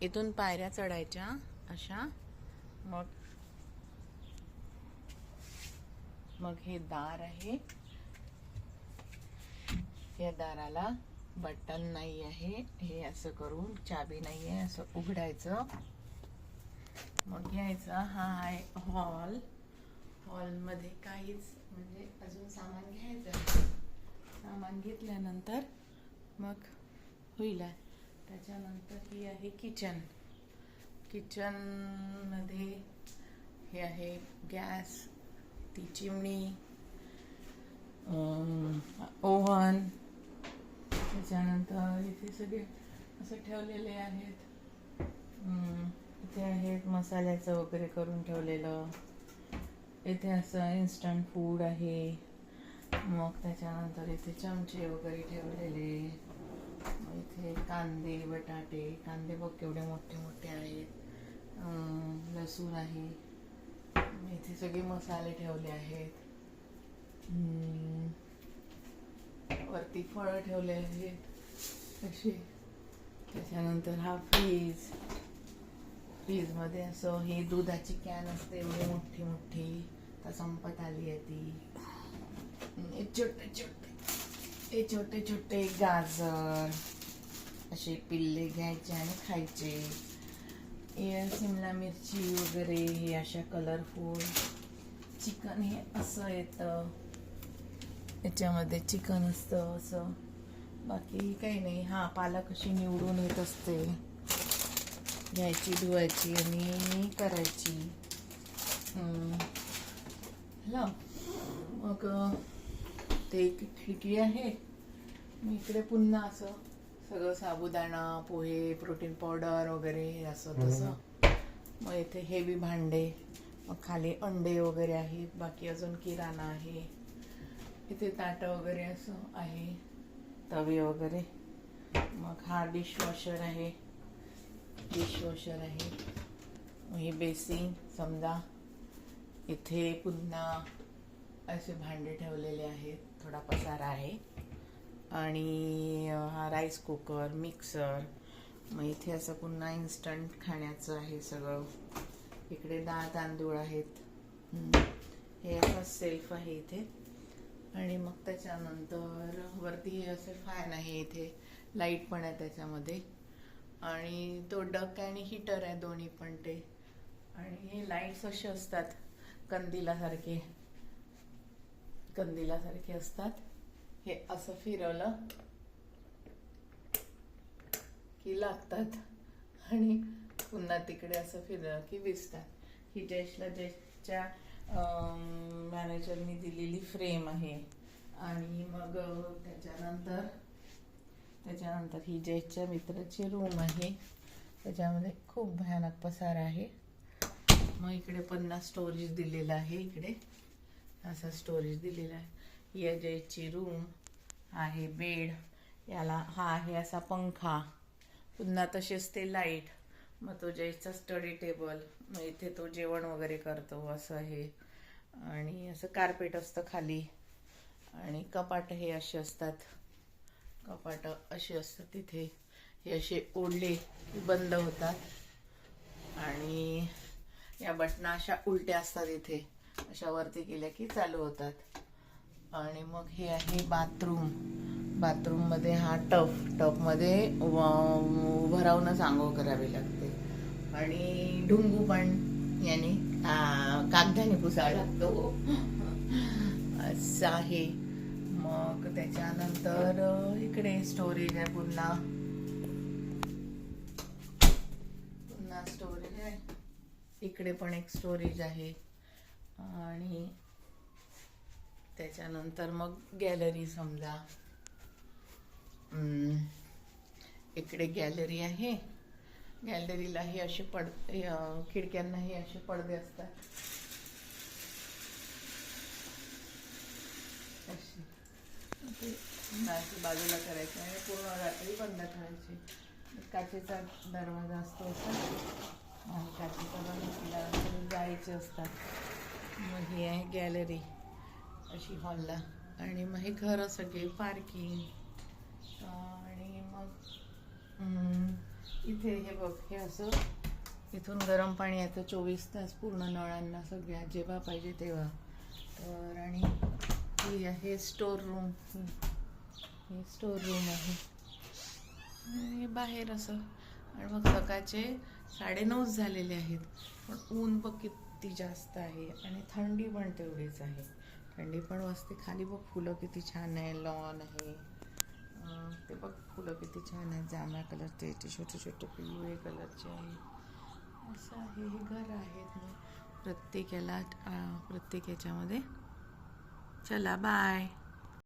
इथून पायऱ्या चढायच्या अशा. मग मग हे दार आहे. या दाराला बटन नाही आहे. हे असं करून चाबी नाही आहे असं उघडायचं. मग यायचं. हा आहे हॉल. हॉलमध्ये काहीच म्हणजे अजून सामान घ्यायचं. सामान घेतल्यानंतर मग होईल. त्याच्यानंतर ही आहे किचन. किचनमध्ये हे आहे गॅस, ती चिमणी, ओव्हन. त्याच्यानंतर इथे सगळे असं ठेवलेले आहेत. इथे आहेत मसाल्याचं वगैरे करून ठेवलेलं. इथे असं इन्स्टंट फूड आहे. मग त्याच्यानंतर इथे चमचे वगैरे ठेवलेले. मग इथे कांदे, बटाटे. कांदे बघ केवढे मोठे मोठे आहेत. लसूण आहे. इथे सगळे मसाले ठेवले आहेत. वरती फळं ठेवले आहेत असे. त्याच्यानंतर हा फ्रीज. फ्रीजमध्ये असं हे दुधाची कॅन असते एवढी मोठी मोठी. तर संपत आली आहे ती. छोटे छोटे गाजर असे पिल्ले घ्यायचे आणि खायचे. शिमला मिरची वगैरे हे अशा कलरफुल. चिकन हे असं येतं. याच्यामध्ये चिकन असतं असं. बाकी काही नाही. हा पालक अशी निवडून येत असते. घ्यायची, धुवायची आणि करायची. मग ते एक खिडकी आहे. मग इकडे पुन्हा असं सगळं साबुदाणा, पोहे, प्रोटीन पावडर वगैरे असं तसं. मग इथे हेवी भांडे. मग खाली अंडे वगैरे आहेत. बाकी अजून किराणा आहे. इथे ताटं वगैरे असं आहे, तवे वगैरे. मग हा डिशवॉशर आहे. मग हे बेसिन समजा. इथे पुन्हा असे भांडे ठेवलेले आहेत. थोडा पसारा आहे. आणि हा राईस कुकर, मिक्सर. मग इथे असं पुन्हा इन्स्टंट खाण्याचं आहे सगळं. इकडे डाळ तांदूळ आहेत. हे असं सेल्फ आहे इथे. आणि मग त्याच्यानंतर वरती हे असे फॅन आहे. इथे लाईट पण आहे त्याच्यामध्ये. आणि तो डक आणि हीटर आहे दोन्ही पण ते. आणि हे लाईट्स असे असतात कंदिलासारखे असतात. हे असं फिरवलं की लागतात आणि पुन्हा तिकडे असं फिरलं की विसतात. ही जयेशच्या मॅनेजरनी दिलेली फ्रेम आहे. आणि मग त्याच्यानंतर ही जयेशच्या मित्राची रूम आहे. त्याच्यामध्ये खूप भयानक पसारा आहे. मग इकडे पुन्हा स्टोरेज दिलेलं आहे. इकडे असं स्टोरेज दिलेलं आहे. ही जयेशची रूम आहे. बेड. याला हा आहे असा पंखा. पुन्हा तसेच ते लाईट. मग तो जयेशचा स्टडी टेबल. मग इथे तो जेवण वगैरे करतो असं आहे. आणि असं कार्पेट असतं खाली. आणि कपाट हे असे असतात. कपाट असे असतात तिथे. हे असे ओढले की बंद होतात. आणि या बटना अशा उलट्या असतात इथे. अशा वरती केल्या की चालू होतात. आणि मग हे आहे बाथरूम. बाथरूममध्ये हा टबमध्ये उभं राहूनच आंघोळ करावी लागते. आणि ढुंगू पण याने कागदाने पुसावा लागतो असं आहे. मग त्याच्यानंतर इकडे स्टोरेज आहे. पुन्हा स्टोरेज आहे. इकडे पण एक स्टोरेज आहे. आणि त्याच्यानंतर मग गॅलरी समजा. इकडे गॅलरी आहे. गॅलरीलाही असे खिडक्यांनाही असे पडदे असतात. अशी बाजूला करायची आणि पूर्ण रात्री बंद करायची. काचेचा दरवाजा असतो असा. आणि काचेचा दरवाजा जायचे असतात. मग ही आहे गॅलरी अशी हॉलला. आणि मग हे घरं सगळे पार्किंग. आणि मग इथे हे बघ, हे असं इथून गरम पाणी येतं 24 तास पूर्ण नळांना सगळ्या, जेव्हा पाहिजे तेव्हा. तर आणि हे स्टोर रूम, हे स्टोर रूम आहे. हे बाहेर असं. आणि मग सकाळचे 9:30 झालेले आहेत, पण ऊन बघ किती जास्त आहे आणि थंडी पण तेवढीच आहे. थंडी पण वाजते. खाली बघ फुलं किती छान आहे, लॉन आहे. ते बघ फुलं किती छान आहेत, जांभळ्या कलरचे, ते छोटे छोटे पिवळे कलरचे आहे. असं आहे, हे घर आहेत. मग प्रत्येक याच्यामध्ये. चला बाय.